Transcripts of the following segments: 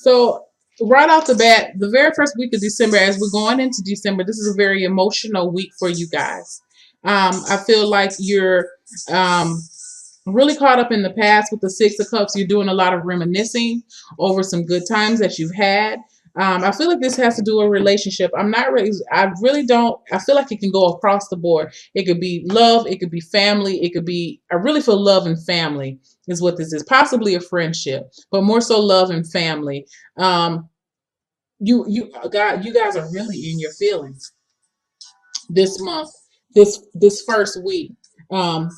So right off the bat, the very first week of December, as we're going into December, this is a very emotional week for you guys. I feel like you're um, really caught up in the past with the Six of Cups. You're doing a lot of reminiscing over some good times that you've had. I feel like this has to do with a relationship. I'm not really, I really don't, I feel like it can go across the board. It could be love, it could be family, it could be, I really feel love and family is what this is. Possibly a friendship, but more so love and family. Um, you guys are really in your feelings this month, this first week. Um,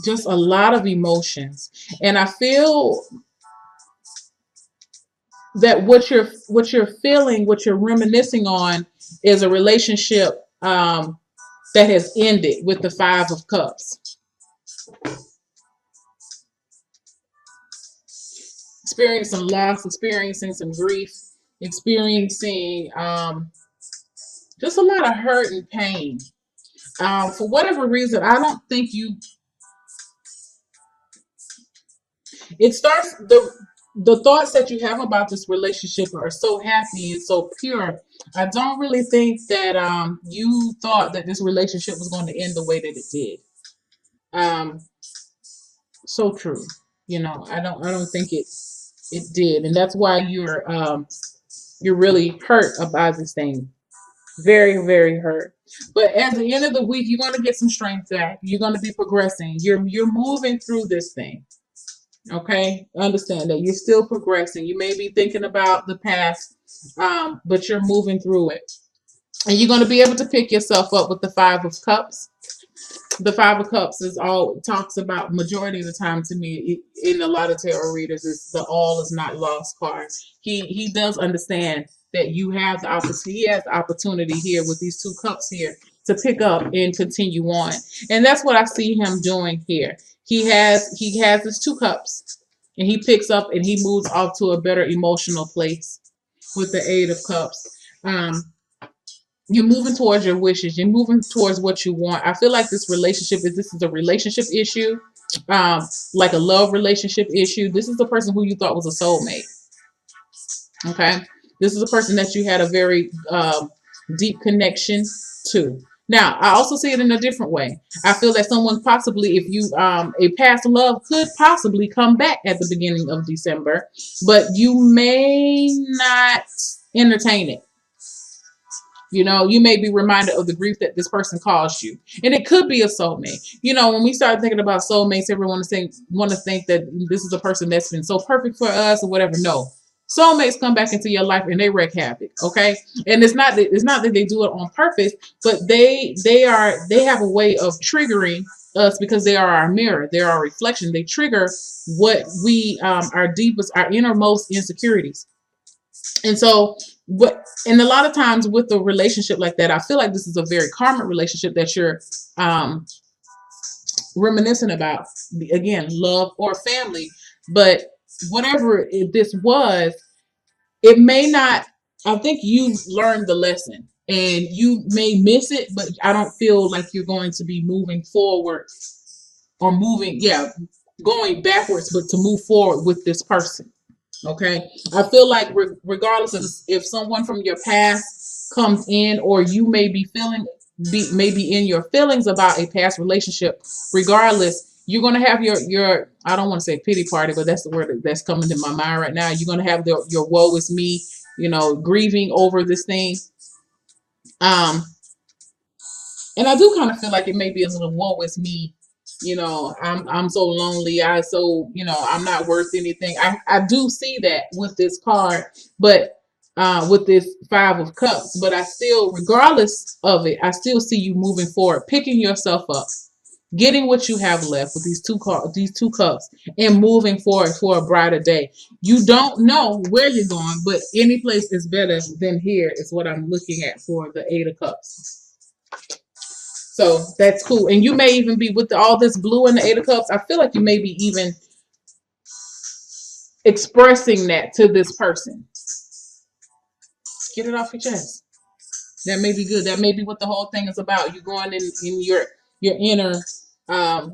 just a lot of emotions, and I feel that what you're feeling, what you're reminiscing on, is a relationship that has ended with the Five of Cups. Experiencing some loss, experiencing some grief, experiencing just a lot of hurt and pain. For whatever reason, I don't think you it starts the thoughts that you have about this relationship are so happy and so pure. I don't really think that you thought that this relationship was going to end the way that it did. Um, so true. I don't think it did, and that's why you're really hurt about this thing. Very, very hurt. But at the end of the week, you're gonna get some strength back. You're gonna be progressing. You're moving through this thing. Okay, understand that you're still progressing. You may be thinking about the past, but you're moving through it, and you're going to be able to pick yourself up with the Five of Cups. The Five of Cups is all it talks about majority of the time to me in a lot of tarot readers is the all is not lost card. He does understand that you have the opportunity. He has the opportunity here with these two cups here to pick up and continue on, and that's what I see him doing here. He has his two cups, and he picks up and he moves off to a better emotional place with the Eight of Cups. Um, you're moving towards your wishes. You're moving towards what you want. I feel like this is a relationship issue, like a love relationship issue. This is the person who you thought was a soulmate. Okay, this is a person that you had a very deep connection to. Now, I also see it in a different way. I feel that someone possibly, if you a past love could possibly come back at the beginning of December, but you may not entertain it. You may be reminded of the grief that this person caused you, and it could be a soulmate. When we start thinking about soulmates, everyone want to think that this is a person that's been so perfect for us or whatever. No, soulmates come back into your life and they wreak havoc. Okay, and it's not that they do it on purpose, but they have a way of triggering us because they are our mirror. They're our reflection. They trigger what we our deepest, our innermost insecurities. And so, and a lot of times with a relationship like that, I feel like this is a very karmic relationship that you're um, reminiscent about. Again, love or family, but whatever this was, it may not. I think you've learned the lesson, and you may miss it, but I don't feel like you're going to be moving forward or going backwards, but to move forward with this person. Okay. I feel like regardless of if someone from your past comes in, or you may be maybe in your feelings about a past relationship, regardless, you're gonna have your I don't want to say pity party, but that's the word that's coming to my mind right now. You're gonna have your woe is me, grieving over this thing. Um, and I do kind of feel like it may be a little woe is me. I'm so lonely. I'm not worth anything. I do see that with this card, but with this Five of Cups, but I still, regardless of it, I still see you moving forward, picking yourself up, getting what you have left with these two cups, and moving forward for a brighter day. You don't know where you're going, but any place is better than here is what I'm looking at for the Eight of Cups. So that's cool. And you may even be with all this blue and the Eight of Cups. I feel like you may be even expressing that to this person. Get it off your chest. That may be good. That may be what the whole thing is about. You going in your inner,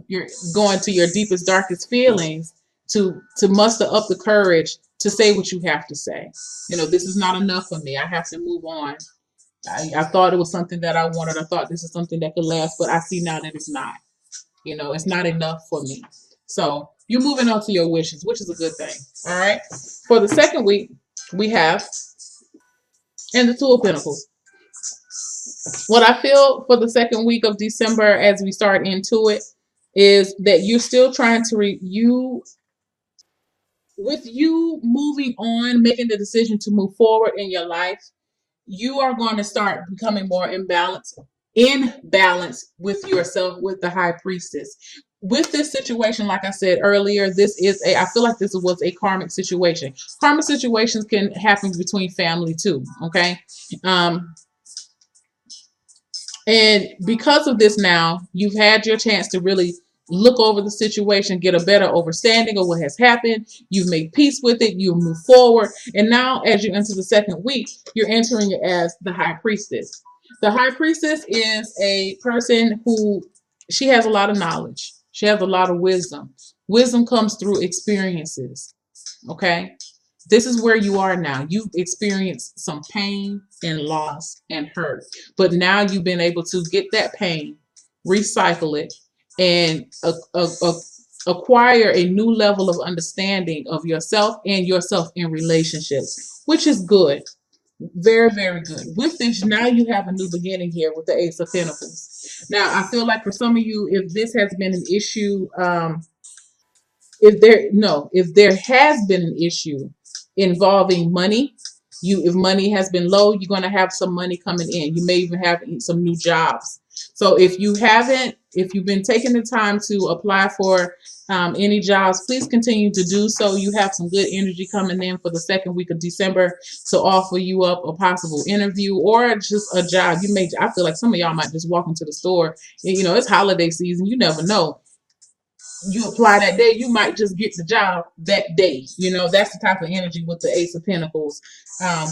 you're going to your deepest, darkest feelings to muster up the courage to say what you have to say. This is not enough for me. I have to move on. I thought it was something that I wanted. I thought this is something that could last, but I see now that it's not. It's not enough for me. So you're moving on to your wishes, which is a good thing. All right. For the second week, we have and the Two of Pentacles. What I feel for the second week of December as we start into it is that you're still trying to with you moving on, making the decision to move forward in your life, you are going to start becoming more in balance with yourself, with the High Priestess. With this situation, like I said earlier, I feel like this was a karmic situation. Karmic situations can happen between family too. Okay. And because of this now, you've had your chance to really look over the situation, get a better understanding of what has happened. You've made peace with it. You move forward. And now as you enter the second week, you're entering it as the High Priestess. The High Priestess is a person who, she has a lot of knowledge. She has a lot of wisdom. Wisdom comes through experiences. Okay. This is where you are now. You've experienced some pain and loss and hurt, but now you've been able to get that pain, recycle it, and acquire a new level of understanding of yourself and yourself in relationships, which is good. Very, very good. With this, now you have a new beginning here with the Ace of Pentacles. Now, I feel like for some of you, if this has been an issue, if there has been an issue involving money, if money has been low, you're going to have some money coming in. You may even have some new jobs. So if you've been taking the time to apply for any jobs, please continue to do so. You have some good energy coming in for the second week of December to offer you up a possible interview or just a job. I feel like some of y'all might just walk into the store. It's holiday season. You never know. You apply that day, you might just get the job that day. That's the type of energy with the Ace of Pentacles,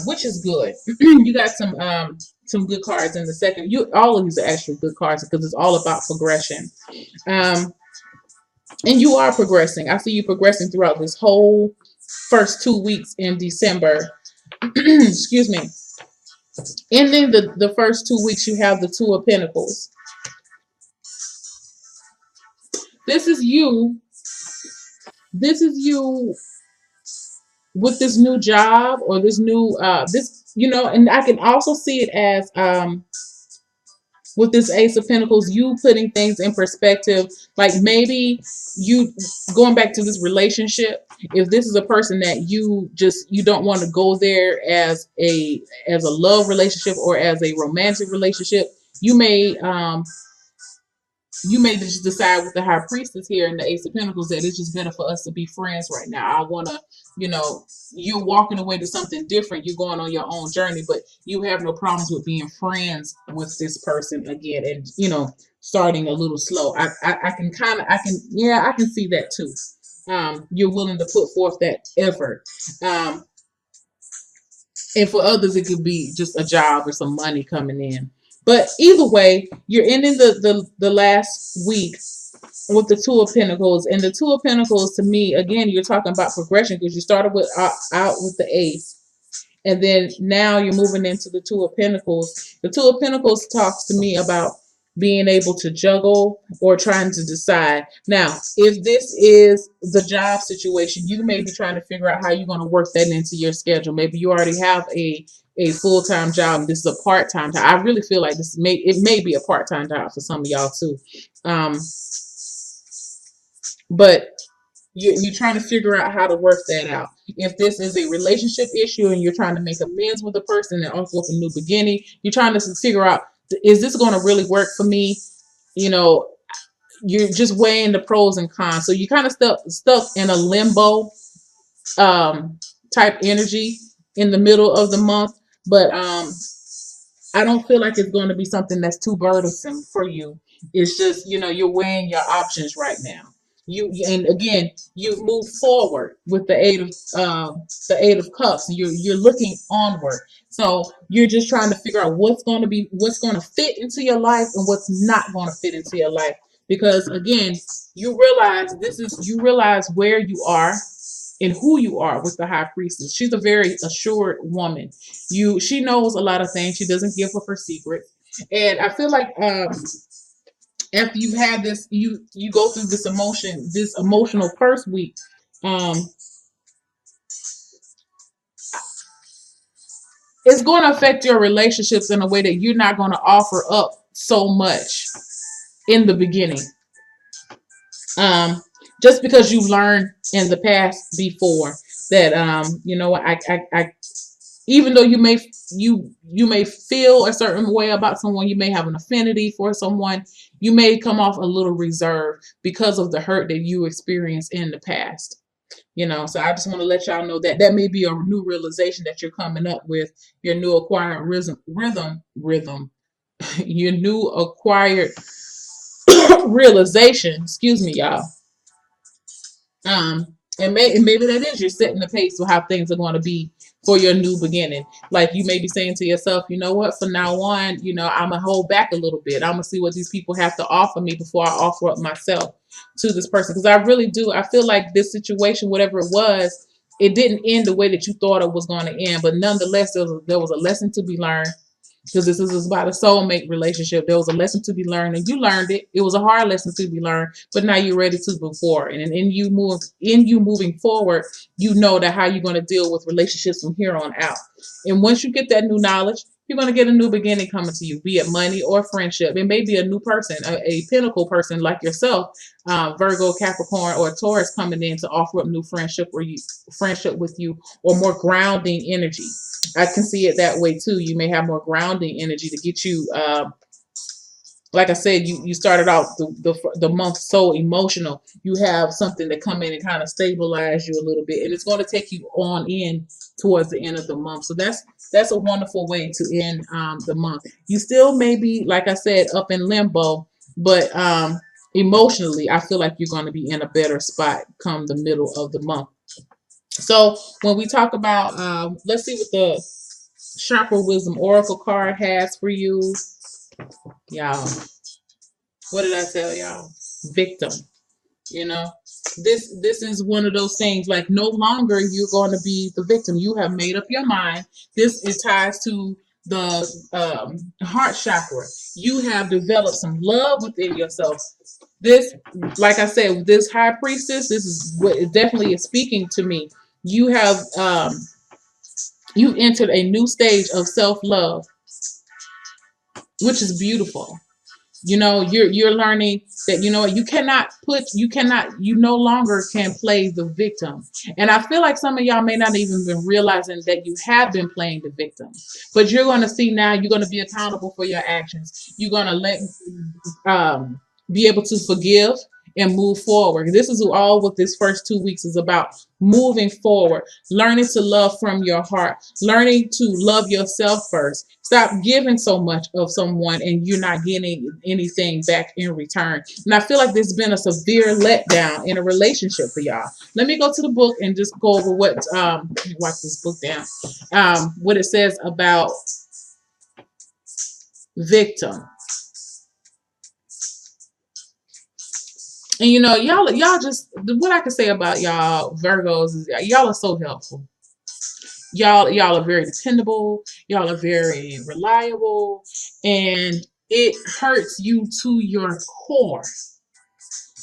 which is good. You got some good cards in the second. All of these are actually good cards because it's all about progression. And you are progressing. I see you progressing throughout this whole first 2 weeks in December. Excuse me. Ending the first 2 weeks, you have the Two of Pentacles. This is you with this new job or this new and I can also see it as with this Ace of Pentacles, you putting things in perspective. Like maybe you going back to this relationship, if this is a person that you don't want to go there as a love relationship or as a romantic relationship, you may just decide with the High Priestess here and the Ace of Pentacles that it's just better for us to be friends right now. I want to, you're walking away to something different. You're going on your own journey, but you have no problems with being friends with this person again and, starting a little slow. I can see that too. You're willing to put forth that effort. And for others, it could be just a job or some money coming in. But either way, you're ending the last week with the Two of Pentacles. And the Two of Pentacles, to me, again, you're talking about progression because you started out with the Ace. And then now you're moving into the Two of Pentacles. The Two of Pentacles talks to me about being able to juggle or trying to decide. Now, if this is the job situation, you may be trying to figure out how you're going to work that into your schedule. Maybe you already have a full-time job and this is a part-time job. I really feel like it may be a part-time job for some of y'all too. But you're trying to figure out how to work that out. If this is a relationship issue and you're trying to make amends with a person and also with a new beginning, you're trying to figure out, is this going to really work for me? You're just weighing the pros and cons. So you kind of stuck in a limbo type energy in the middle of the month. But I don't feel like it's going to be something that's too burdensome for you. It's just, you're weighing your options right now. And again, you've moved forward with the Eight of Cups. You're looking onward. So you're just trying to figure out what's going to fit into your life and what's not going to fit into your life. Because again, you realize where you are in who you are with the high priestess. She's a very assured woman. She knows a lot of things. She doesn't give up her secrets. And I feel like after you've had this, you go through this emotional first week. Um, it's going to affect your relationships in a way that you're not going to offer up so much in the beginning. Um, just because you've learned in the past before that, I even though you may feel a certain way about someone, you may have an affinity for someone, you may come off a little reserved because of the hurt that you experienced in the past. So I just want to let y'all know that that may be a new realization that you're coming up with, your new acquired rhythm, your new acquired realization. Excuse me, y'all. And maybe that is you're setting the pace for how things are going to be for your new beginning. Like you may be saying to yourself, you know what, from now on, I'm gonna hold back a little bit. I'm gonna see what these people have to offer me before I offer up myself to this person. Because I really do. I feel like this situation, whatever it was, it didn't end the way that you thought it was going to end. But nonetheless, there was a lesson to be learned, because this is about a soulmate relationship. There was a lesson to be learned, and you learned it. It was a hard lesson to be learned, but now you're ready to move forward. And in you moving forward, you know that how you're going to deal with relationships from here on out. And once you get that new knowledge, you're going to get a new beginning coming to you, be it money or friendship. It may be a new person, a pinnacle person like yourself, Virgo, Capricorn, or Taurus coming in to offer up new friendship with you, or more grounding energy. I can see it that way too. You may have more grounding energy to get you. Like I said, you started out the month so emotional. You have something to come in and kind of stabilize you a little bit, and it's going to take you on in towards the end of the month. So that's a wonderful way to end the month. You still may be, like I said, up in limbo, but emotionally, I feel like you're going to be in a better spot come the middle of the month. So when we talk about, let's see what the Chakra Wisdom Oracle card has for you. Y'all, what did I tell y'all? Victim. This is one of those things, like no longer you're going to be the victim. You have made up your mind. This is ties to the heart chakra. You have developed some love within yourself. This, like I said, this high priestess, this is what it definitely is speaking to me. You have you've entered a new stage of self-love, which is beautiful. You're learning that you no longer can play the victim. And I feel like some of y'all may not even been realizing that you have been playing the victim, but you're going to see now you're going to be accountable for your actions. You're going to be able to forgive and move forward. This is all what this first 2 weeks is about: moving forward, learning to love from your heart, learning to love yourself first. Stop giving so much of someone and you're not getting anything back in return. And I feel like there's been a severe letdown in a relationship for y'all. Let me go to the book and just go over what let me wipe this book down. What it says about victim. And y'all just, what I can say about y'all Virgos is y'all are so helpful. Y'all are very dependable. Y'all are very reliable, and it hurts you to your core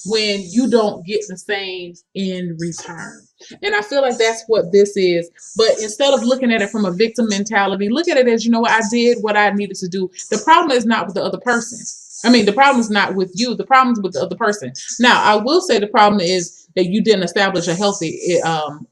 when you don't get the same in return. And I feel like that's what this is. But instead of looking at it from a victim mentality, look at it as, I did what I needed to do. The problem is not with the other person. The problem is not with you. The problem is with the other person. Now, I will say the problem is that you didn't establish a healthy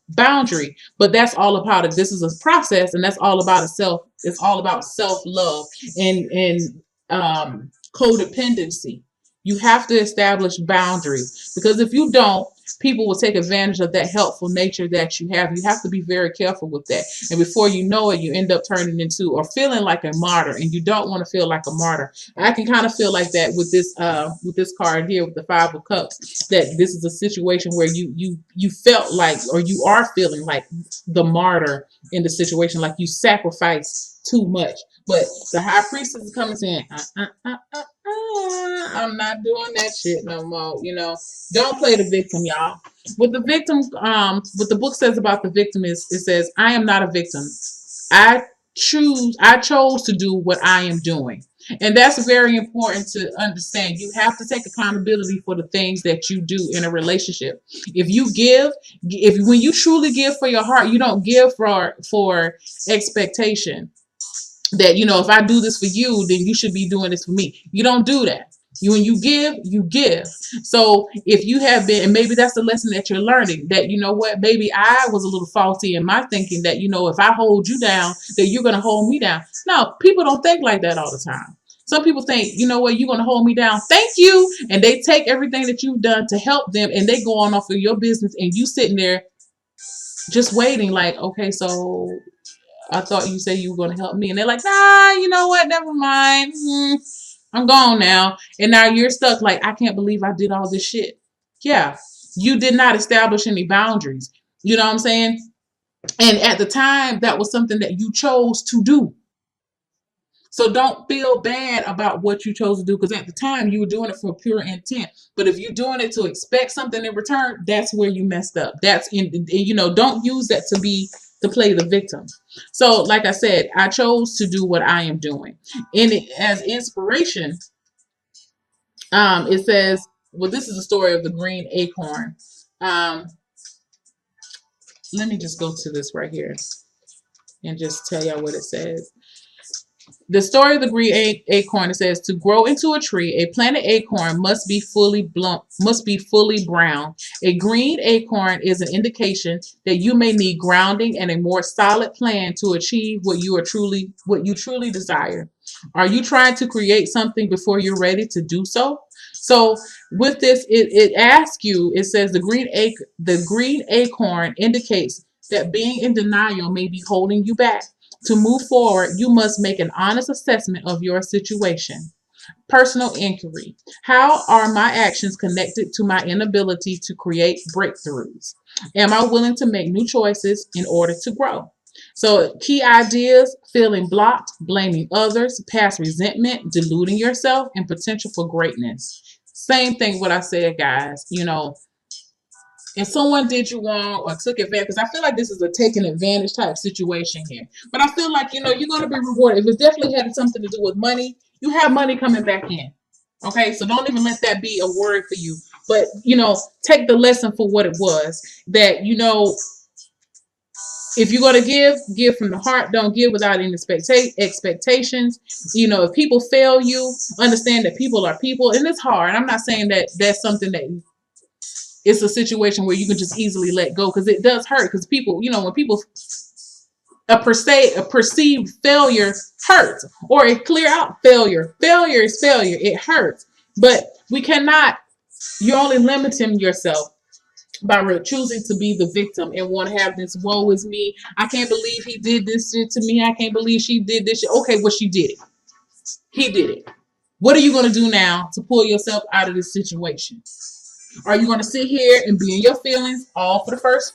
boundary, but that's all about it. This is a process, and that's all about itself. It's all about self-love and codependency. You have to establish boundaries, because if you don't, people will take advantage of that helpful nature that you have. You have to be very careful with that. And before you know it, you end up turning into or feeling like a martyr, and you don't want to feel like a martyr. I can kind of feel like that with this card here with the Five of Cups, that this is a situation where you felt like, or you are feeling like the martyr in the situation, like you sacrificed too much. But the High Priestess is coming saying, I'm not doing that shit no more. Don't play the victim, y'all. What the victim, what the book says about the victim is, it says, I am not a victim. I I chose to do what I am doing. And that's very important to understand. You have to take accountability for the things that you do in a relationship. If you give, if when you truly give for your heart, you don't give for expectation that, if I do this for you, then you should be doing this for me. You don't do that. When you give, you give. So if you have been, and maybe that's the lesson that you're learning, that, what, maybe I was a little faulty in my thinking that, if I hold you down, that you're going to hold me down. No, people don't think like that all the time. Some people think, what, you're going to hold me down. Thank you. And they take everything that you've done to help them and they go on off of your business, and you sitting there just waiting like, okay, so I thought you said you were going to help me. And they're like, nah, you know what? Never mind. I'm gone now. And now you're stuck like, I can't believe I did all this shit. Yeah, you did not establish any boundaries. You know what I'm saying? And at the time, that was something that you chose to do. So don't feel bad about what you chose to do, because at the time you were doing it for pure intent. But if you're doing it to expect something in return, that's where you messed up. Don't use that to play the victim. So like I said, I chose to do what I am doing. And as inspiration, it says, well, this is the story of the green acorn. Let me just go to this right here and just tell y'all what it says. The story of the green acorn, it says, to grow into a tree, a planted acorn must be fully brown. A green acorn is an indication that you may need grounding and a more solid plan to achieve what you truly desire. Are you trying to create something before you're ready to do so? So with this, it asks you, it says the green acorn indicates that being in denial may be holding you back. To move forward, you must make an honest assessment of your situation. Personal inquiry. How are my actions connected to my inability to create breakthroughs? Am I willing to make new choices in order to grow? So key ideas: feeling blocked, blaming others, past resentment, deluding yourself, and potential for greatness. Same thing what I said, guys. If someone did you wrong or took advantage, because I feel like this is a taking advantage type situation here. But I feel like, you're going to be rewarded. If it definitely had something to do with money, you have money coming back in. Okay, so don't even let that be a word for you. But, take the lesson for what it was. That, if you're going to give from the heart. Don't give without any expectations. If people fail you, understand that people are people. And it's hard. I'm not saying that that's something that it's a situation where you can just easily let go, because it does hurt. Because people, when people a perceived failure hurts, or a clear out failure. Failure is failure. It hurts, but we cannot. You're only limiting yourself by choosing to be the victim and want to have this woe is me. I can't believe he did this shit to me. I can't believe she did this shit. Okay, well, she did it. He did it. What are you going to do now to pull yourself out of this situation? Are you going to sit here and be in your feelings all for the first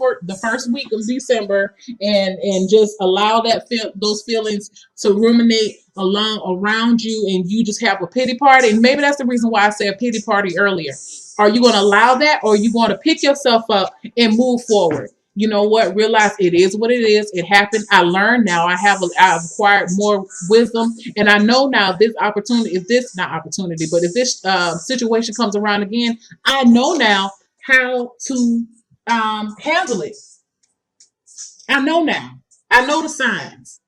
week of December and just allow those feelings to ruminate around you, and you just have a pity party? And maybe that's the reason why I said pity party earlier. Are you going to allow that, or are you going to pick yourself up and move forward? You know what? Realize it is what it is. It happened. I learned now. I've acquired more wisdom, and I know now this opportunity, if this situation comes around again, I know now how to handle it. I know now. I know the signs.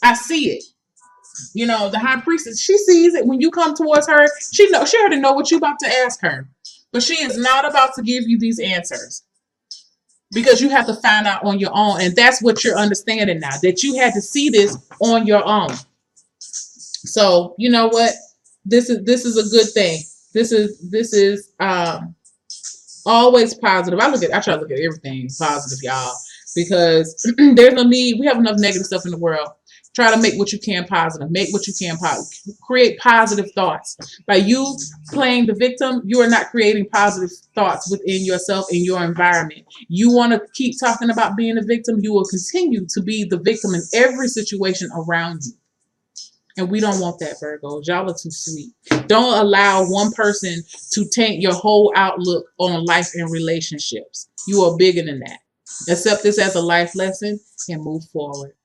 I see it. The high priestess, she sees it when you come towards her. She already know what you're about to ask her, but she is not about to give you these answers, because you have to find out on your own. And that's what you're understanding now, that you had to see this on your own. So you know what? This is a good thing. This is always positive. I try to look at everything positive, y'all, because there's no need. We have enough negative stuff in the world. Try to make what you can positive. Make what you can positive. Create positive thoughts. By you playing the victim, you are not creating positive thoughts within yourself and your environment. You want to keep talking about being a victim, you will continue to be the victim in every situation around you. And we don't want that, Virgos. Y'all are too sweet. Don't allow one person to taint your whole outlook on life and relationships. You are bigger than that. Accept this as a life lesson and move forward.